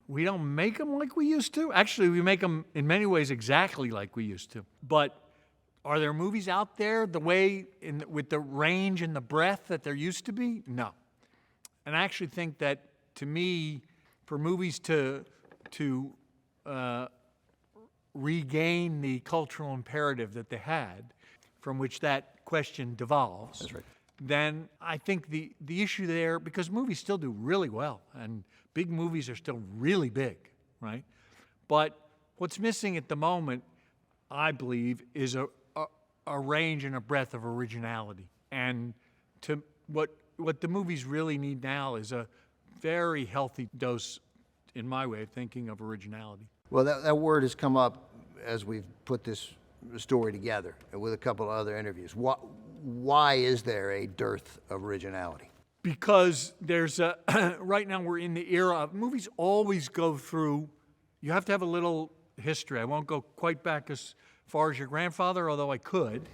We don't make them like we used to. Actually, we make them in many ways exactly like we used to. But are there movies out there with the range and the breadth that there used to be? No. And I actually think that, to me, for movies to regain the cultural imperative that they had, from which that question devolves, That's right. then I think the issue there, because movies still do really well, and big movies are still really big, right? But what's missing at the moment, I believe, is a range and a breadth of originality. And to what the movies really need now is a very healthy dose, in my way of thinking, of originality. Well, that word has come up as we've put this story together with a couple of other interviews. Why is there a dearth of originality? Because there's right now we're in the era of movies always go through, you have to have a little history. I won't go quite back as far as your grandfather, although I could.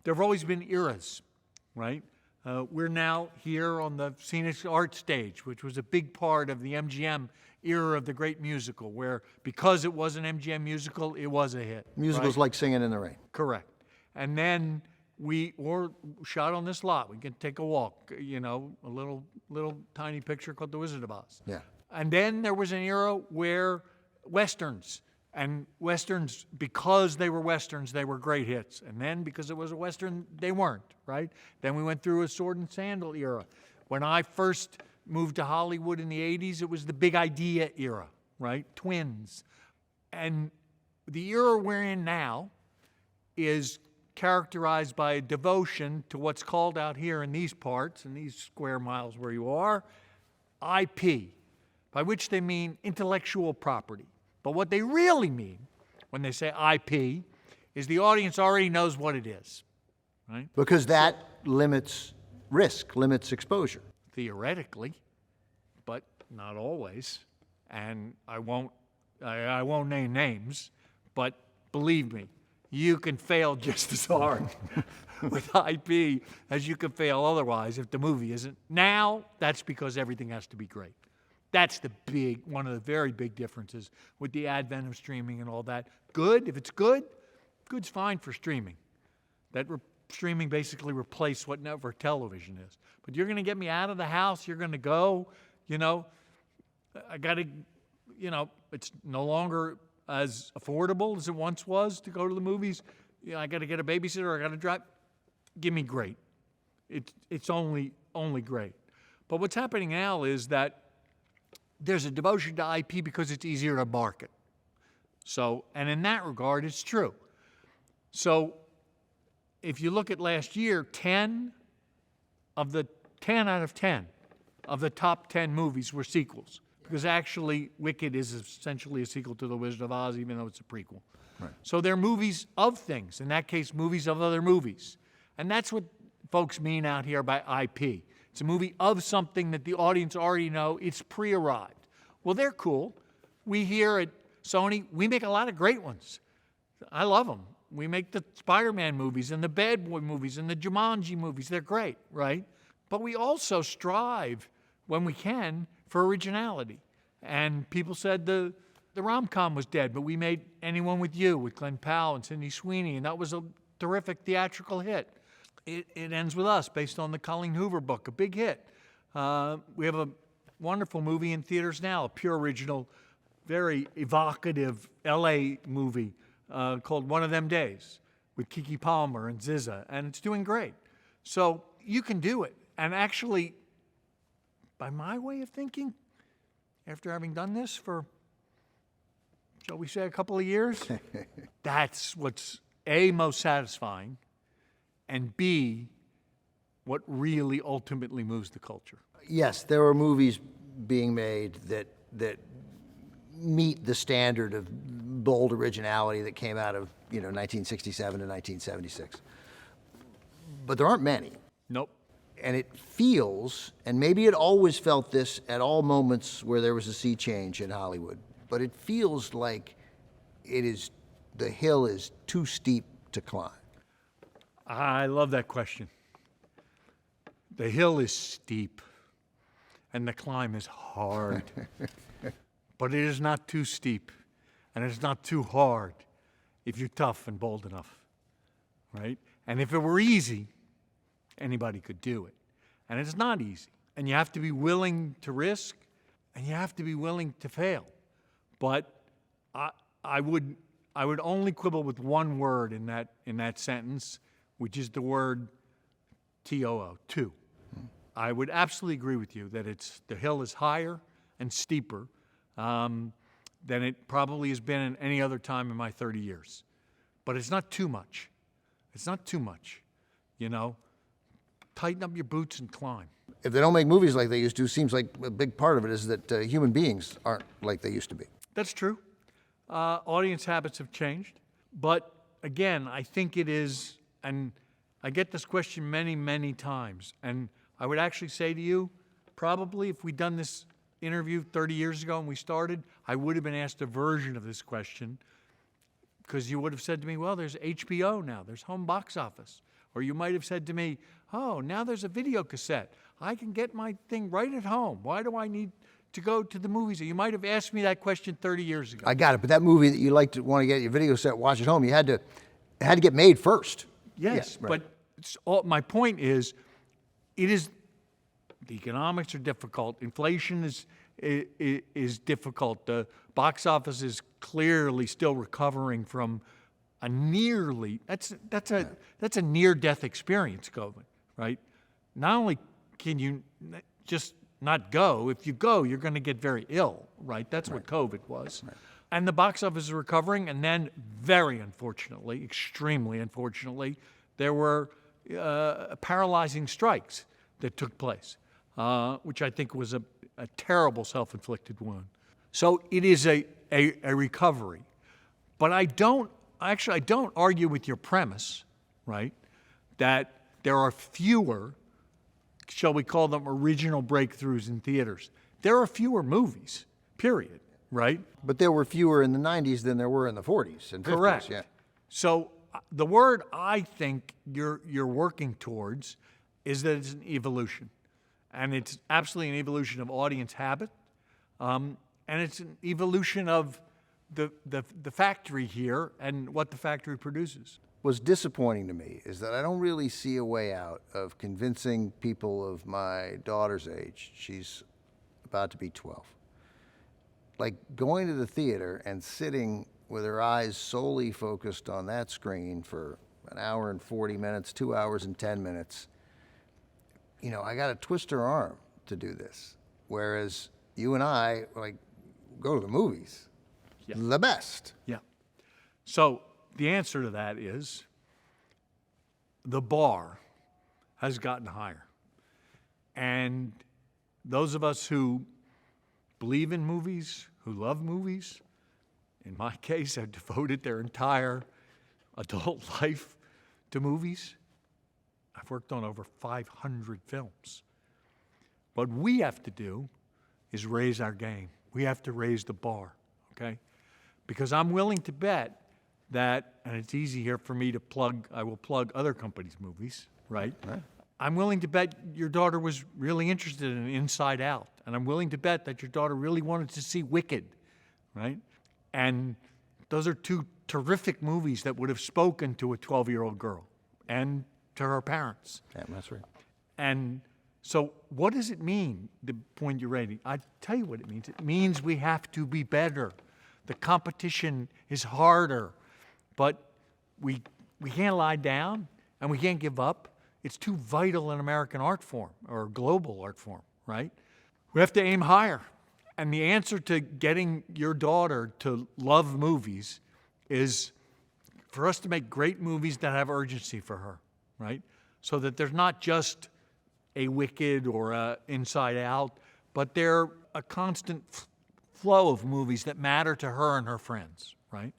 There have always been eras, right? We're now here on the scenic art stage, which was a big part of the MGM era of the great musical, where because it was an MGM musical, it was a hit. Musicals right? like Singing in the Rain. Correct. And then we shot on this lot. We can take a walk, a little tiny picture called The Wizard of Oz. Yeah. And then there was an era where Westerns, because they were Westerns, they were great hits. And then because it was a Western, they weren't, right? Then we went through a sword and sandal era. When I first moved to Hollywood in the 80s, it was the big idea era, right? Twins. And the era we're in now is characterized by a devotion to what's called out here in these parts, in these square miles where you are, IP, by which they mean intellectual property. But what they really mean when they say IP is the audience already knows what it is, right? Because that limits risk, limits exposure. Theoretically, but not always. And I won't name names, but believe me, you can fail just as hard with IP as you can fail otherwise if the movie isn't. Now, that's because everything has to be great. That's one of the very big differences with the advent of streaming and all that. Good, if it's good, good's fine for streaming. Streaming basically replaced what network television is. But you're going to get me out of the house, you're going to go, I got to, it's no longer as affordable as it once was to go to the movies. I got to get a babysitter, I got to drive. Give me great. It's only great. But what's happening now is that there's a devotion to IP because it's easier to market. So, and in that regard, it's true. So, if you look at last year, 10 out of 10 of the top 10 movies were sequels. Because actually, Wicked is essentially a sequel to The Wizard of Oz, even though it's a prequel. Right. So they're movies of things. In that case, movies of other movies. And that's what folks mean out here by IP. It's a movie of something that the audience already know. It's pre-arrived. Well, they're cool. We here at Sony, we make a lot of great ones. I love them. We make the Spider-Man movies and the Bad Boy movies and the Jumanji movies. They're great, right? But we also strive, when we can, for originality. And people said the rom-com was dead, but we made Anyone with You with Glenn Powell and Sydney Sweeney, and that was a terrific theatrical hit. It Ends With Us, based on the Colleen Hoover book, a big hit. We have a wonderful movie in theaters now, a pure original, very evocative LA movie called One of Them Days with Keke Palmer and ZZA, and it's doing great. So you can do it. And actually, by my way of thinking, after having done this for, shall we say, a couple of years, that's what's A, most satisfying, and B, what really ultimately moves the culture. Yes, there are movies being made that meet the standard of bold originality that came out of 1967 to 1976. But there aren't many. Nope. And it feels, and maybe it always felt this at all moments where there was a sea change in Hollywood, but it feels like the hill is too steep to climb. I love that question. The hill is steep, and the climb is hard. but it is not too steep, and it's not too hard if you're tough and bold enough, right? And if it were easy, anybody could do it. And it's not easy. And you have to be willing to risk, and you have to be willing to fail. But I would only quibble with one word in that sentence, which is the word TOO, too. I would absolutely agree with you that the hill is higher and steeper than it probably has been in any other time in my 30 years. But it's not too much. It's not too much, you know. Tighten up your boots and climb. If they don't make movies like they used to, seems like a big part of it is that human beings aren't like they used to be. That's true. Audience habits have changed. But again, I think it is, and I get this question many, many times, and I would actually say to you, probably if we'd done this interview 30 years ago when we started, I would have been asked a version of this question, because you would have said to me, well, there's HBO now, there's home box office. Or you might have said to me, oh, now there's a video cassette. I can get my thing right at home. Why do I need to go to the movies? You might have asked me that question 30 years ago. I got it, but that movie that you like to want to get your video set, watch at home, it had to get made first. Yes, yeah, right. But my point is, the economics are difficult. Inflation is difficult. The box office is clearly still recovering from a that's a near-death experience, COVID, right? Not only can you just not go, if you go, you're going to get very ill, right? That's what COVID was. Right. And the box office is recovering, and then very unfortunately, extremely unfortunately, there were paralyzing strikes that took place, which I think was a terrible self-inflicted wound. So it is a recovery. But I don't argue with your premise, right, that there are fewer, shall we call them original breakthroughs in theaters. There are fewer movies, period, right? But there were fewer in the 90s than there were in the 40s and 50s. Correct. Yeah. So the word I think you're working towards is that it's an evolution. And it's absolutely an evolution of audience habit. And it's an evolution of the factory here and what the factory produces. What's disappointing to me is that I don't really see a way out of convincing people of my daughter's age. She's about to be 12. Like going to the theater and sitting with her eyes solely focused on that screen for an hour and 40 minutes, 2 hours and 10 minutes. You know, I got to twist her arm to do this. Whereas you and I, like, go to the movies. Yeah. The best. Yeah. So the answer to that is the bar has gotten higher. And those of us who believe in movies, who love movies, in my case, have devoted their entire adult life to movies. I've worked on over 500 films. What we have to do is raise our game. We have to raise the bar, okay? Because I'm willing to bet that, and it's easy here for me to plug, I will plug other companies' movies, right? I'm willing to bet your daughter was really interested in Inside Out. And I'm willing to bet that your daughter really wanted to see Wicked, right? And those are two terrific movies that would have spoken to a 12-year-old girl and to her parents. Yeah, that's right. And so what does it mean, the point you're raising? I tell you what it means. It means we have to be better. The competition is harder. But we can't lie down and we can't give up. It's too vital an American art form or a global art form, right? We have to aim higher. And the answer to getting your daughter to love movies is for us to make great movies that have urgency for her, right? So that there's not just a Wicked or a Inside Out, but they're a constant flow of movies that matter to her and her friends, right?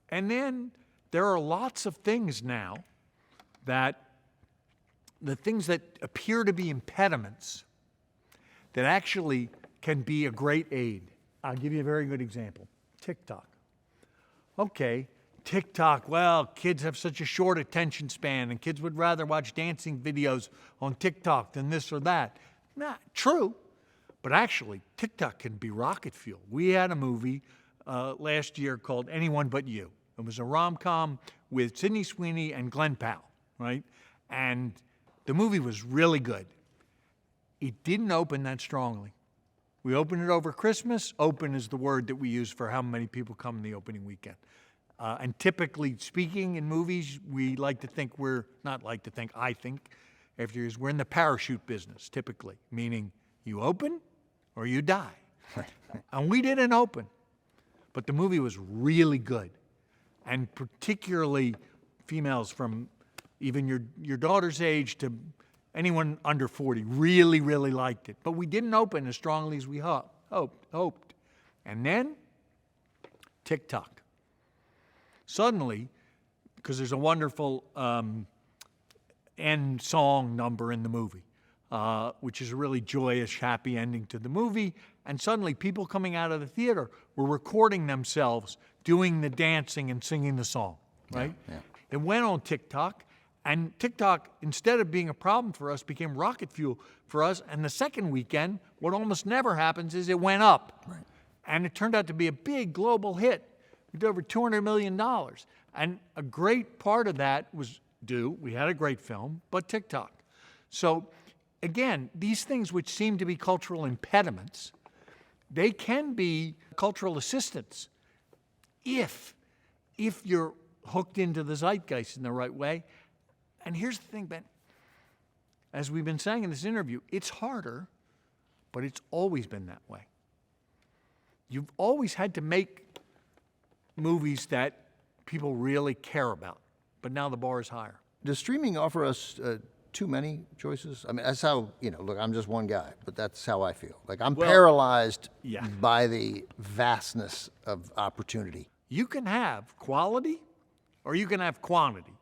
And then there are lots of things now that the things that appear to be impediments that actually can be a great aid. I'll give you a very good example. TikTok. Okay, TikTok, well, kids have such a short attention span and kids would rather watch dancing videos on TikTok than this or that. Nah, true. But actually, TikTok can be rocket fuel. We had a movie last year called Anyone But You. It was a rom-com with Sydney Sweeney and Glenn Powell, right? And the movie was really good. It didn't open that strongly. We opened it over Christmas. Open is the word that we use for how many people come in the opening weekend. And typically speaking in movies, we like to think I think, after years, we're in the parachute business, typically, meaning you open or you die. And we didn't open. But the movie was really good. And particularly females from even your daughter's age to anyone under 40 really, really liked it. But we didn't open as strongly as we hoped. And then, TikTok. Suddenly, because there's a wonderful end song number in the movie, which is a really joyous, happy ending to the movie, and suddenly people coming out of the theater were recording themselves doing the dancing and singing the song, right? Yeah. It went on TikTok, and TikTok, instead of being a problem for us, became rocket fuel for us, and the second weekend, what almost never happens is it went up. Right. And it turned out to be a big global hit. We did over $200 million. And a great part of that was we had a great film, but TikTok. So again, these things which seem to be cultural impediments, they can be cultural assistants if you're hooked into the zeitgeist in the right way. And here's the thing, Ben, as we've been saying in this interview, it's harder, but it's always been that way. You've always had to make movies that people really care about, but now the bar is higher. Does streaming offer us too many choices? I mean, that's how, look, I'm just one guy, but that's how I feel. Like, I'm paralyzed by the vastness of opportunity. You can have quality or you can have quantity.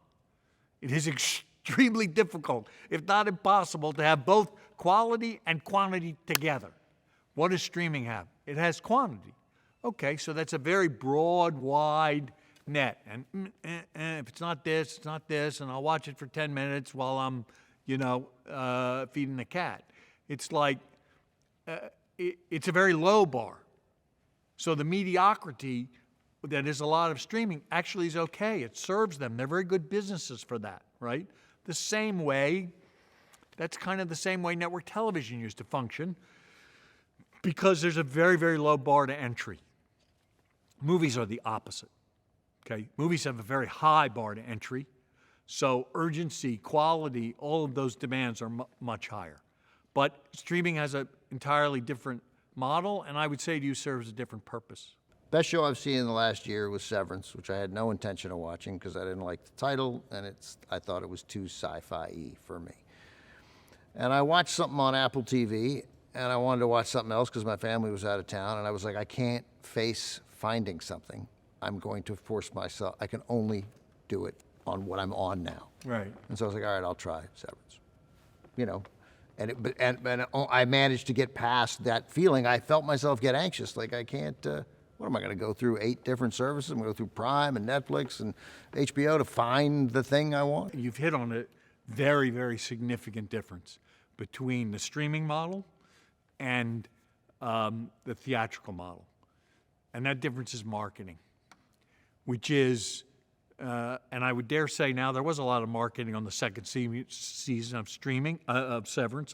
It is extremely difficult, if not impossible, to have both quality and quantity together. What does streaming have? It has quantity. Okay, so that's a very broad, wide net. And if it's not this, it's not this, and I'll watch it for 10 minutes while I'm, feeding the cat. It's like, it's a very low bar. So the mediocrity that is a lot of streaming actually is okay. It serves them. They're very good businesses for that, right? That's kind of the same way network television used to function, because there's a very, very low bar to entry. Movies are the opposite, okay? Movies have a very high bar to entry, so urgency, quality, all of those demands are much higher. But streaming has an entirely different model, and I would say to you serves a different purpose. Best show I've seen in the last year was Severance, which I had no intention of watching because I didn't like the title, and I thought it was too sci-fi-y for me. And I watched something on Apple TV, and I wanted to watch something else because my family was out of town, and I was like, I can't face finding something. I'm going to force myself. I can only do it on what I'm on now. Right. And so I was like, all right, I'll try Severance. And I managed to get past that feeling. I felt myself get anxious. Like, I can't, what am I going to go through 8 different services? I'm going to go through Prime and Netflix and HBO to find the thing I want? You've hit on a very, very significant difference between the streaming model and the theatrical model. And that difference is marketing, which is, and I would dare say now, there was a lot of marketing on the second season of Severance,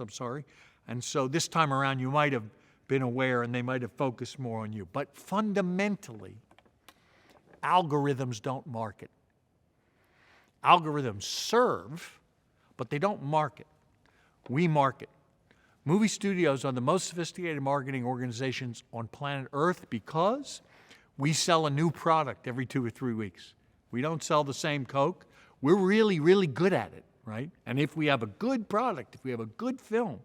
And so this time around, you might have been aware and they might have focused more on you. But fundamentally, algorithms don't market. Algorithms serve, but they don't market. We market. Movie studios are the most sophisticated marketing organizations on planet Earth because we sell a new product every 2 or 3 weeks. We don't sell the same Coke. We're really, really good at it, right? And if we have a good product, if we have a good film,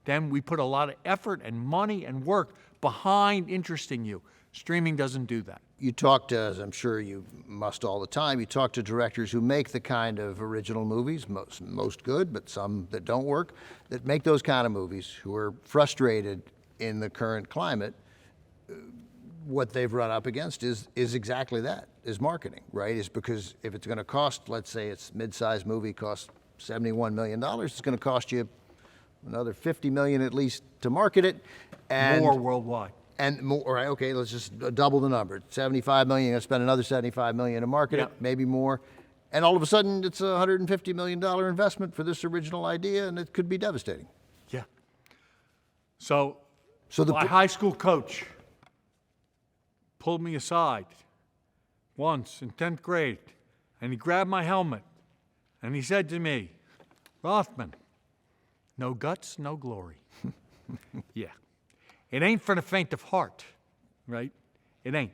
then we put a lot of effort and money and work behind interesting you. Streaming doesn't do that. You talk to, as I'm sure you must all the time, you talk to directors who make the kind of original movies, most good, but some that don't work, that make those kind of movies, who are frustrated in the current climate. What they've run up against is exactly that, is marketing, right? Is because if it's going to cost, let's say it's mid-sized movie costs $71 million, it's going to cost you another $50 million at least to market it. And more worldwide. And more, all right, okay, let's just double the number. 75 million, you're gonna spend another 75 million to market it, Yep. maybe more. And all of a sudden, it's a $150 million investment for this original idea, and it could be devastating. Yeah. So So the my high school coach pulled me aside once in 10th grade, and he grabbed my helmet, and he said to me, Rothman, no guts, no glory. Yeah. It ain't for the faint of heart, right? It ain't.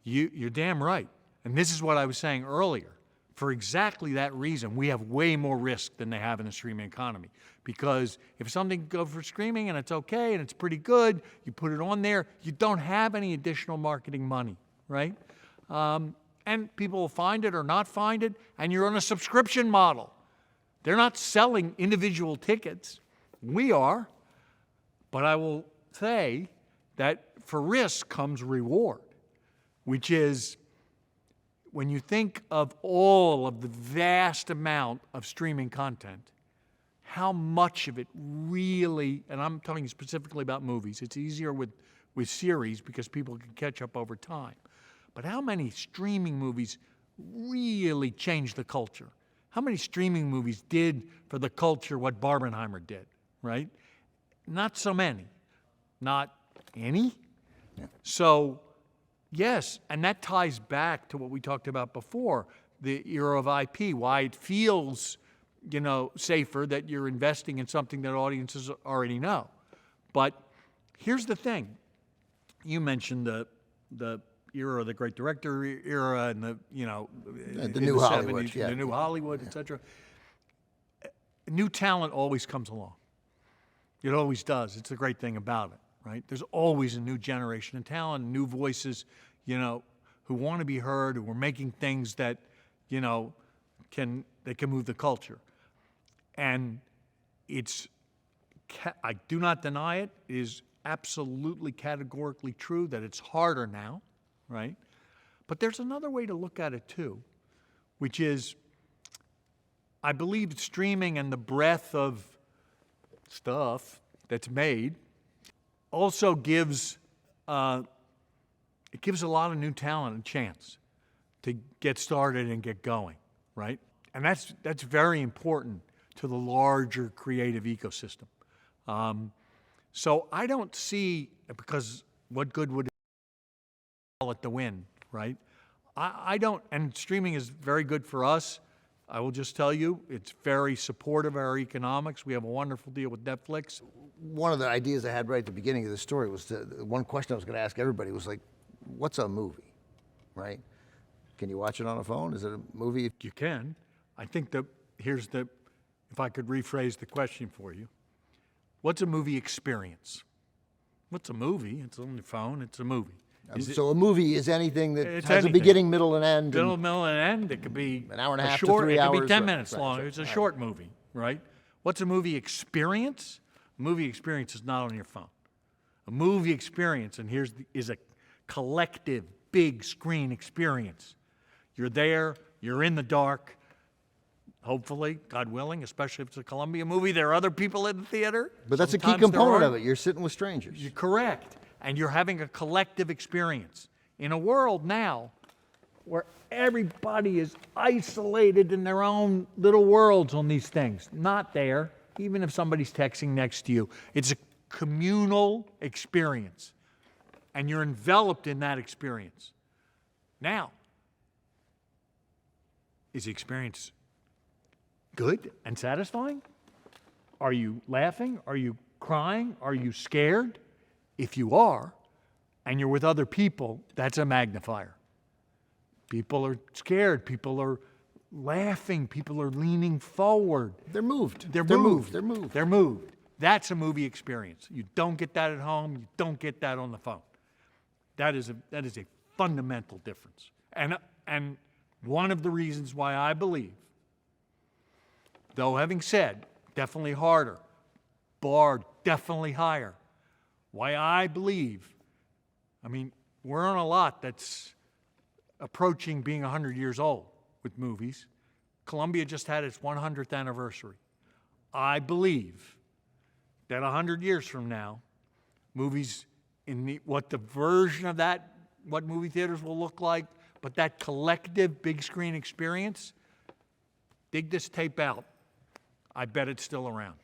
You're damn right. And this is what I was saying earlier. For exactly that reason, we have way more risk than they have in the streaming economy. Because if something goes for streaming and it's okay and it's pretty good, you put it on there, you don't have any additional marketing money, right? And people will find it or not find it, and you're on a subscription model. They're not selling individual tickets. We are. But I will say that for risk comes reward, which is when you think of all of the vast amount of streaming content, how much of it really, and I'm talking specifically about movies, it's easier with series because people can catch up over time, but how many streaming movies really changed the culture? How many streaming movies did for the culture what Barbenheimer did, right? Not so many. Not any. Yeah. So, yes, and that ties back to what we talked about before, the era of IP, why it feels, safer that you're investing in something that audiences already know. But here's the thing. You mentioned the era of the great director era and the new Hollywood, 70s, the new Hollywood, etc. New talent always comes along. It always does. It's the great thing about it, right? There's always a new generation of talent, new voices, who want to be heard, who are making things that, can move the culture. And I do not deny it, is absolutely categorically true that it's harder now, right? But there's another way to look at it too, which is I believe streaming and the breadth of stuff that's made also gives a lot of new talent a chance to get started and get going, right? And that's very important to the larger creative ecosystem. So I don't see, because what good would it to win, right? I don't, and streaming is very good for us. I will just tell you, it's very supportive of our economics. We have a wonderful deal with Netflix. One of the ideas I had right at the beginning of the story was one question I was going to ask everybody was like, what's a movie, right? Can you watch it on a phone? Is it a movie? You can. I think if I could rephrase the question for you, what's a movie experience? What's a movie? It's on your phone, it's a movie. So a movie is anything that has anything. a beginning, middle, and end. Middle and end. It could be an hour and a half short, to 3 hours. It could be 10 right, minutes long. Right, It's a short movie, right? What's a movie experience? A movie experience is not on your phone. A movie experience, and is a collective, big screen experience. You're there, you're in the dark, hopefully, God willing, especially if it's a Columbia movie, there are other people in the theater. But that's Sometimes a key component of it. You're sitting with strangers. You're correct. And you're having a collective experience. In a world now where everybody is isolated in their own little worlds on these things, not there, even if somebody's texting next to you. It's a communal experience. And you're enveloped in that experience. Now, is the experience good and satisfying? Are you laughing? Are you crying? Are you scared? If you are, and you're with other people, that's a magnifier. People are scared. People are laughing. People are leaning forward. They're moved. They're moved. They're moved. They're moved. That's a movie experience. You don't get that at home. You don't get that on the phone. That is a fundamental difference. And one of the reasons why I believe, though having said, definitely harder, bar definitely higher, why I believe, we're on a lot that's approaching being 100 years old with movies. Columbia just had its 100th anniversary. I believe that 100 years from now, movies what the version of that, what movie theaters will look like, but that collective big screen experience, dig this tape out. I bet it's still around.